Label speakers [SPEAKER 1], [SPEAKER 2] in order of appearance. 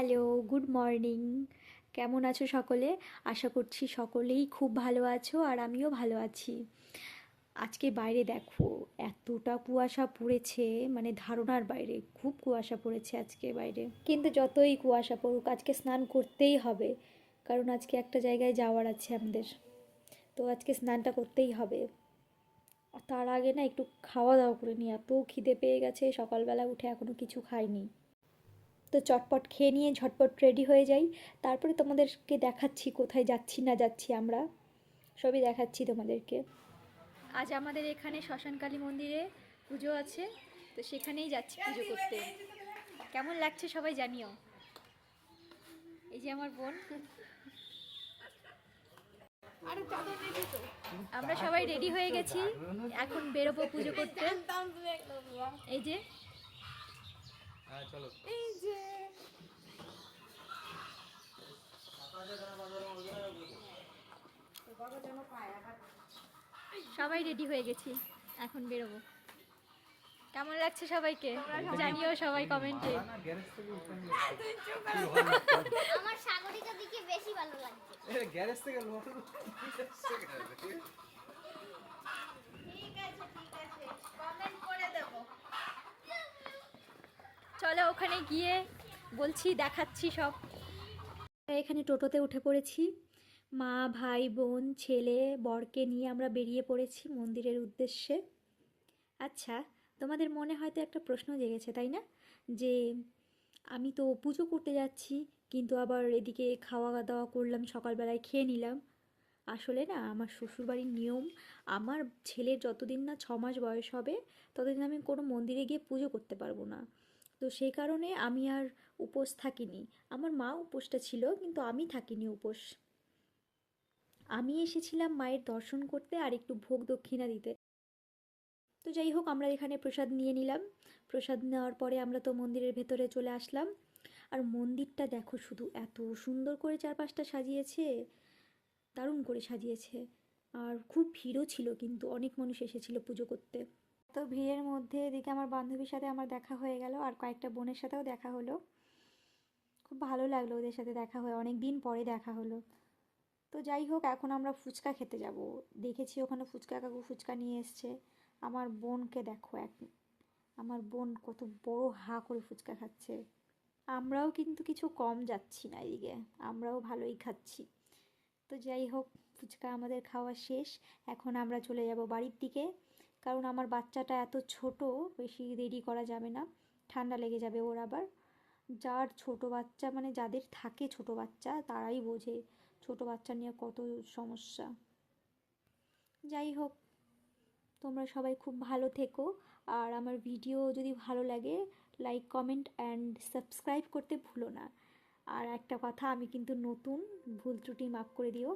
[SPEAKER 1] Hello, good morning. কেমন আছো সকলে? আশা করছি সকলেই খুব ভালো আছো আর আমিও ভালো আছি। আজকে বাইরে দেখো, এতটা কুয়াশা পড়েছে, মানে ধারণার বাইরে। খুব কুয়াশা পড়েছে আজকে বাইরে, কিন্তু যতই কুয়াশা পড়ুক আজকে স্নান করতেই হবে, কারণ আজকে একটা জায়গায় যাওয়ার আছে আমাদের। তো আজকে স্নানটা করতেই হবে। তার আগে না একটু খাওয়া দাওয়া করে নিই, এত খিদে পেয়ে গেছে, সকালবেলা উঠে এখনো কিছু খাইনি। তো চটপট খেয়ে নিয়ে ঝটপট রেডি হয়ে যাই। তারপরে তোমাদেরকে দেখাচ্ছি কোথায় যাচ্ছি না যাচ্ছি আমরা, সবই দেখাচ্ছি তোমাদেরকে। আজ আমাদের এখানে শ্মশানকালী মন্দিরে পুজো আছে, তো সেখানেই যাচ্ছি পুজো করতে। কেমন লাগছে সবাই জানিও। এই যে আমার বোন, আমরা সবাই রেডি হয়ে গেছি, এখন বেরোবো পুজো করতে। এই যে এই যে সবাই রেডি হয়ে গেছি, এখন বেরোবো। কেমন লাগছে সবাইকে জানিও সবাই কমেন্টে।
[SPEAKER 2] আমার সাগরিকা দিকে বেশি ভালো লাগছে।
[SPEAKER 3] গ্যারেজ থেকে
[SPEAKER 2] ঠিক আছে কমেন্ট করে দেব।
[SPEAKER 1] চলো ওখানে গিয়ে বলছি, দেখাচ্ছি সব। এখানে টোটোতে উঠে পড়েছি, মা ভাই বোন ছেলে বরকে নিয়ে আমরা বেরিয়ে পড়েছি মন্দিরের উদ্দেশ্যে। আচ্ছা, তোমাদের মনে হয়তো একটা প্রশ্ন জেগেছে তাই না, যে আমি তো পুজো করতে যাচ্ছি, কিন্তু আবার এদিকে খাওয়া দাওয়া করলাম, সকালবেলায় খেয়ে নিলাম। আসলে না, আমার শ্বশুরবাড়ির নিয়ম, আমার ছেলের যতদিন না 6 মাস বয়স হবে ততদিন আমি কোনো মন্দিরে গিয়ে পুজো করতে পারবো না। তো সেই কারণে আমি আর উপোস থাকিনি। আমার মা উপোসটা ছিল, কিন্তু আমি থাকিনি উপোস। আমি এসেছিলাম মায়ের দর্শন করতে আর একটু ভোগ দক্ষিণা দিতে। তো যাই হোক, আমরা এখানে প্রসাদ নিয়ে নিলাম। প্রসাদ নেওয়ার পরে আমরা তো মন্দিরের ভেতরে চলে আসলাম। আর মন্দিরটা দেখো শুধু, এত সুন্দর করে চারপাশটা সাজিয়েছে, দারুণ করে সাজিয়েছে। আর খুব ভিড়ও ছিল, কিন্তু অনেক মানুষ এসেছিল পুজো করতে। তো ভিড়ের মধ্যে এদিকে আমার বান্ধবীর সাথে আমার দেখা হয়ে গেল, আর কয়েকটা বোনের সাথেও দেখা হলো। খুব ভালো লাগলো ওদের সাথে দেখা হয়ে, অনেক দিন পরে দেখা হলো। তো যাই হোক, এখন আমরা ফুচকা খেতে যাব। দেখেছি ওখানে ফুচকা কাকু ফুচকা নিয়ে এসছে। আমার বোনকে দেখো, আমার বোন কত বড় হা করে ফুচকা খাচ্ছে। আমরাও কিন্তু কিছু কম যাচ্ছি না এদিকে, আমরাও ভালোই খাচ্ছি। তো যাই হোক, ফুচকা আমাদের খাওয়া শেষ। এখন আমরা চলে যাব বাড়ির দিকে, কারণ আমার বাচ্চাটা এত ছোট, বেশি দেরি করা যাবে না, ঠান্ডা লেগে যাবে ওর আবার। যার ছোট বাচ্চা, মানে যাদের থাকে ছোট বাচ্চা তারাই বোঝে ছোট বাচ্চা নিয়ে কত সমস্যা। যাই হোক, তোমরা সবাই খুব ভালো থেকো। আর আমার ভিডিও যদি ভালো লাগে, লাইক কমেন্ট অ্যান্ড সাবস্ক্রাইব করতে ভুলো না। আর একটা কথা, আমি কিন্তু নতুন, ভুল ত্রুটি মাফ করে দিও।